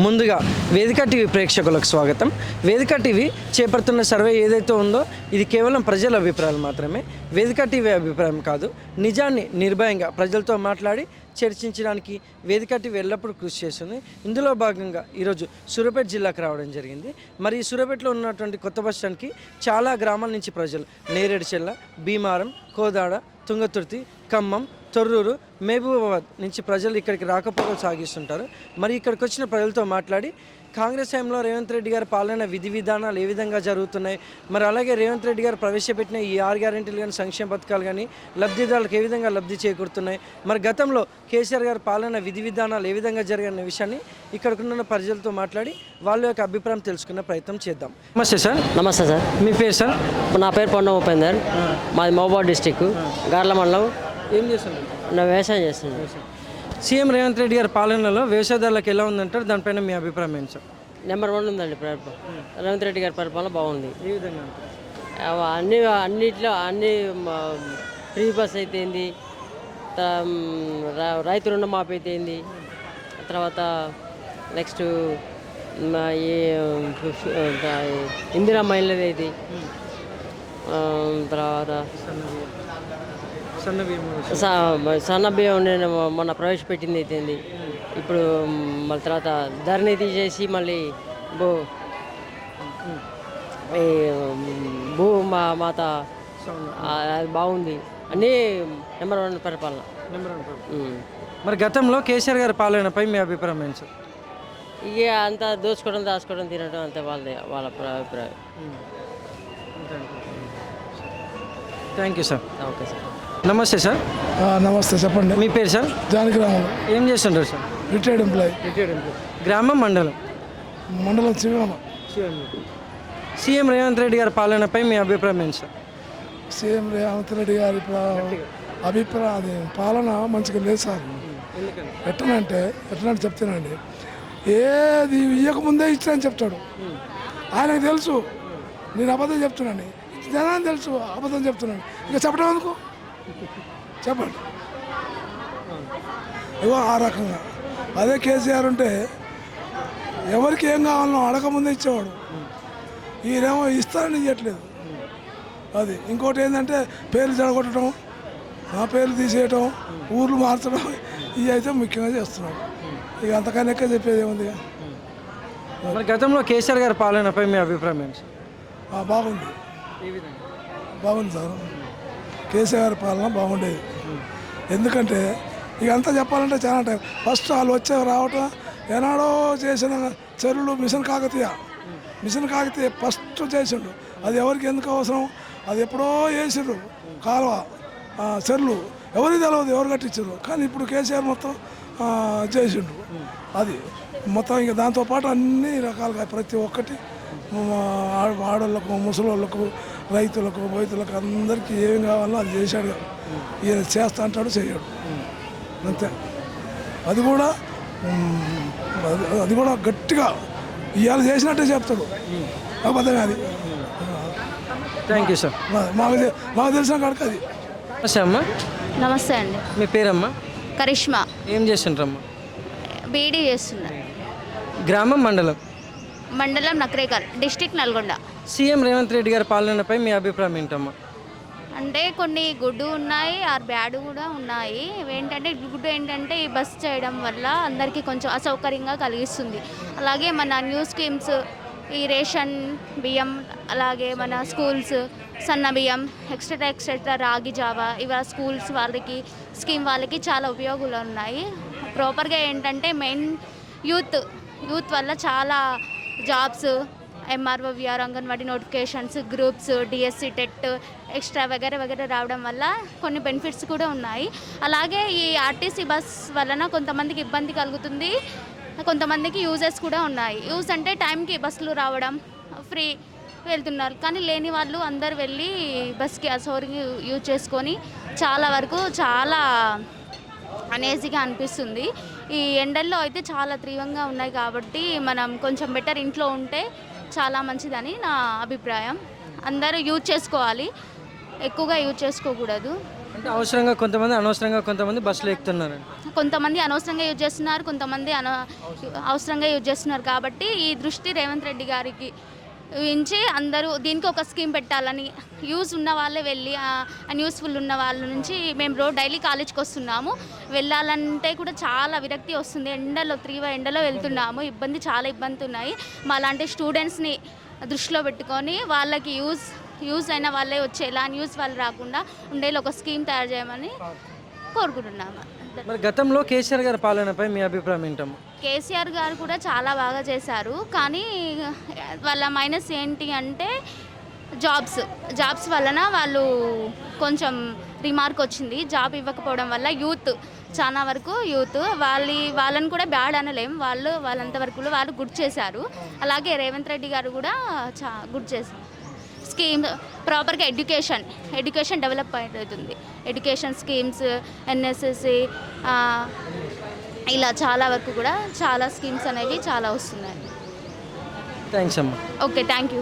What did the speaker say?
ముందుగా వేదిక టీవీ ప్రేక్షకులకు స్వాగతం. వేదిక టీవీ చేపడుతున్న సర్వే ఏదైతే ఉందో ఇది కేవలం ప్రజల అభిప్రాయాలు మాత్రమే. వేదిక టీవీ అభిప్రాయం కాదు. నిజాన్ని నిర్భయంగా ప్రజలతో మాట్లాడి చర్చించడానికి వేదిక టీవీ ఎల్లప్పుడూ కృషి చేస్తుంది. ఇందులో భాగంగా ఈరోజు సూర్యాపేట జిల్లాకు రావడం జరిగింది. మరి ఈ సూర్యాపేటలో ఉన్నటువంటి కొత్త బస్ స్టాండ్కి చాలా గ్రామాల నుంచి ప్రజలు నేరేడుచెల్ల, భీమారం, కోదాడ, తుంగతుర్తి, ఖమ్మం, తొర్రూరు, మహబూబాబాద్ నుంచి ప్రజలు ఇక్కడికి రాకపోకలు సాగిస్తుంటారు. మరి ఇక్కడికి వచ్చిన ప్రజలతో మాట్లాడి కాంగ్రెస్ టైంలో రేవంత్ రెడ్డి గారి పాలన విధి విధానాలు ఏ విధంగా జరుగుతున్నాయి, మరి అలాగే రేవంత్ రెడ్డి గారు ప్రవేశపెట్టిన ఈ 6 గ్యారెంటీలు కానీ సంక్షేమ పథకాలు కానీ లబ్ధిదారులకు ఏ విధంగా లబ్ధి చేకూరుతున్నాయి, మరి గతంలో కేసీఆర్ గారి పాలన విధి విధానాలు ఏ విధంగా జరిగిన విషయాన్ని ఇక్కడికున్న ప్రజలతో మాట్లాడి వాళ్ళ యొక్క అభిప్రాయం తెలుసుకునే ప్రయత్నం చేద్దాం. నమస్తే సార్. నమస్తే సార్. మీ పేరు సార్? నా పేరు పొన్న ఉపేందర్. మాది మహబూబాబాద్ డిస్టిక్, గార్ల మండలం. ఏం చేస్తున్నారు? నా వ్యవసాయం చేస్తున్నాను. సీఎం రేవంత్ రెడ్డి గారి పాలనలో వ్యవసాయదారులకు ఎలా ఉందంటారు? దానిపైన మీ అభిప్రాయం ఏంటి సార్? నెంబర్ 1 ఉందండి రేవంత్ రెడ్డి గారి పరిపాలన బాగుంది. ఏ విధంగా? అన్నిట్లో ఫ్రీ బస్ అయితేంది, రైతు రుణమాఫీ అయితేంది, తర్వాత నెక్స్ట్ ఈ ఇందిరా మహిళది అయితే, తర్వాత సన్న బియ్యం మొన్న ప్రవేశపెట్టింది అయితేంది. ఇప్పుడు మళ్ళీ తర్వాత ధరని తీసేసి మళ్ళీ మాత అది బాగుంది. అన్నీ నెంబర్ 1 పరిపాలన. మరి గతంలో కేసీఆర్ గారి పాలనపై మీ అభిప్రాయం ఏంటి సార్? ఇక అంతా దోచుకోవడం, దాచుకోవడం, తినడం అంతే వాళ్ళ అభిప్రాయం. Thank you sir. Okay sir. నమస్తే సార్. నమస్తే, చెప్పండి. మీ పేరు సార్? జానకిరాములు. ఏం చేస్తుంటారు సార్? Retired employee. గ్రామం, మండలం? మండలం శివరామ. సీఎం రేవంత్ రెడ్డి గారి పాలనపై మీ అభిప్రాయం ఏంటి సార్? సీఎం రేవంత్ రెడ్డి గారి అభిప్రాయం అది పాలన మంచిగా లేదు సార్. ఎట్లనంటే చెప్తానండి, ఏది ఇవ్వకముందే ఇచ్చానని చెప్తాడు. ఆయనకు తెలుసు నేను అబద్ధం చెప్తున్నాను, జనాన్ని తెలుసు అబద్ధం చెప్తున్నాను, ఇంకా చెప్పడం ఎందుకు? చెప్పండి. ఇగో ఆ రకంగా. అదే కేసీఆర్ ఉంటే ఎవరికి ఏం కావాలనో అడగముందే ఇచ్చేవాడు. ఈయనేమో ఇస్తారని ఇవ్వట్లేదు. అది ఇంకోటి ఏంటంటే పేర్లు జడగొట్టడం, పేర్లు తీసేయటం, ఊర్లు మార్చడం, ఇవి అయితే ముఖ్యంగా చేస్తున్నాడు. ఇక అంతకన్నా ఎక్కువ చెప్పేది ఏముంది? మరి గతంలో కేసీఆర్ గారి పాలనపై మీ అభిప్రాయం ఏంటి? బాగుంది. బాగుంది సార్. కేసీఆర్ పాలన బాగుండేది. ఎందుకంటే ఇక అంతా చెప్పాలంటే చాలా టైం. ఫస్ట్ వాళ్ళు రావటం ఏనాడో చేసిన చెరువులు మిషన్ కాకతీయ ఫస్ట్ చేసిండు. అది ఎవరికి ఎందుకు అవసరం? అది ఎప్పుడో వేసిండ్రు కాలువ, చెరువులు ఎవరికి తెలియదు ఎవరు కట్టించారు. కానీ ఇప్పుడు కేసీఆర్ మొత్తం చేసిండు. అది మొత్తం ఇంకా దాంతోపాటు అన్ని రకాలుగా ప్రతి ఒక్కటి ఆడవాళ్ళకు, ముసలోళ్ళకు, రైతులకు, బోయితులకు అందరికీ ఏం కావాలో అది చేశాడు. ఈయన చేస్తా అంటాడు, చేయడు, అంతే. అది కూడా గట్టిగా ఇవాళ చేసినట్టే చెప్తాడు, అబద్ధమే అది. Thank you sir. మాకు తెలిసిన కాడికి అది. నమస్తే అమ్మా. నమస్తే అండి. మీ పేరమ్మా? కరిష్మా. ఏం చేస్తుంటారమ్మా? బీడీ చేస్తున్నా. గ్రామం, మండలం? మండలం నకరేకల్, డిస్టిక్ నల్గొండ. సీఎం రేవంత్ రెడ్డి గారి పాలనపై మీ అభిప్రాయం ఏంటమ్మా? అంటే కొన్ని గుడ్ ఉన్నాయి, ఆర్ బ్యాడ్ కూడా ఉన్నాయి. ఏంటంటే గుడ్ ఏంటంటే ఈ బస్ చేయడం వల్ల అందరికీ కొంచెం అసౌకర్యంగా కలిగిస్తుంది. అలాగే మన న్యూ స్కీమ్స్, ఈ రేషన్ బియ్యం, అలాగే మన స్కూల్స్, సన్న బియ్యం, ఎక్స్ట్రా రాగి జావా, ఇవి స్కూల్స్ వాళ్ళకి, స్కీమ్ వాళ్ళకి చాలా ఉపయోగాలు ఉన్నాయి. ప్రాపర్గా ఏంటంటే మెయిన్ యూత్ వల్ల చాలా jobs, MRO, VR, anganwadi notifications, groups, DSC, TET, extra వగేరే రావడం వల్ల కొన్ని బెనిఫిట్స్ కూడా ఉన్నాయి. అలాగే ఈ ఆర్టీసీ బస్ వలన కొంతమందికి ఇబ్బంది కలుగుతుంది, కొంతమందికి యూజెస్ కూడా ఉన్నాయి. యూజ్ అంటే టైంకి బస్సులు రావడం, ఫ్రీ వెళ్తున్నారు. కానీ లేని వాళ్ళు అందరు వెళ్ళి బస్కి అసౌకర్యంగా యూజ్ చేసుకొని చాలా వరకు చాలా అనేజీగా అనిపిస్తుంది. ఈ ఎండల్లో అయితే చాలా తీవ్రంగా ఉన్నాయి కాబట్టి మనం కొంచెం బెటర్ ఇంట్లో ఉంటే చాలా మంచిదని నా అభిప్రాయం. అందరూ యూజ్ చేసుకోవాలి. ఎక్కువగా యూజ్ చేసుకోకూడదు. అంటే అవసరంగా కొంతమంది, అనవసరంగా కొంతమంది బస్సులో ఎక్కుతున్నారు. కొంతమంది అనవసరంగా యూజ్ చేస్తున్నారు, కొంతమంది అవసరంగా యూజ్ చేస్తున్నారు. కాబట్టి ఈ దృష్టి రేవంత్ రెడ్డి గారికి ఊహించి అందరూ దీనికి ఒక స్కీమ్ పెట్టాలని, యూజ్ ఉన్న వాళ్ళే వెళ్ళి అన్యూస్ఫుల్ ఉన్న వాళ్ళ నుంచి మేము డైలీ కాలేజ్కి వస్తున్నాము, వెళ్ళాలంటే కూడా చాలా విరక్తి వస్తుంది. ఎండలో తీవ్ర ఎండలో వెళ్తున్నాము, చాలా ఇబ్బంది ఉన్నాయి. మా లాంటి స్టూడెంట్స్ని దృష్టిలో పెట్టుకొని వాళ్ళకి యూజ్ అయిన వాళ్ళే వచ్చేలా, న్యూస్ వాళ్ళు రాకుండా ఉండేలా ఒక స్కీమ్ తయారు చేయమని కోరుకుంటున్నాము. మరి గతంలో కేసీఆర్ గారి పాలనపై మీ అభిప్రాయం ఏంటమ్మా? కేసీఆర్ గారు కూడా చాలా బాగా చేశారు, కానీ వాళ్ళ మైనస్ ఏంటి అంటే జాబ్స్ వలన వాళ్ళు కొంచెం రిమార్క్ వచ్చింది. జాబ్ ఇవ్వకపోవడం వల్ల చాలా వరకు వాళ్ళని కూడా బ్యాడ్ అనలేం, వాళ్ళంతవరకు వాళ్ళు గుడ్ చేశారు. అలాగే రేవంత్ రెడ్డి గారు కూడా గుడ్ చేశారు. స్కీమ్ ప్రాపర్గా ఎడ్యుకేషన్ డెవలప్ అవుతుంది. ఎడ్యుకేషన్ స్కీమ్స్, ఎన్ఎస్ఎస్సి, ఇలా చాలా వరకు కూడా చాలా స్కీమ్స్ అనేవి చాలా వస్తున్నాయి. థ్యాంక్స్ అమ్మా. Okay, thank you.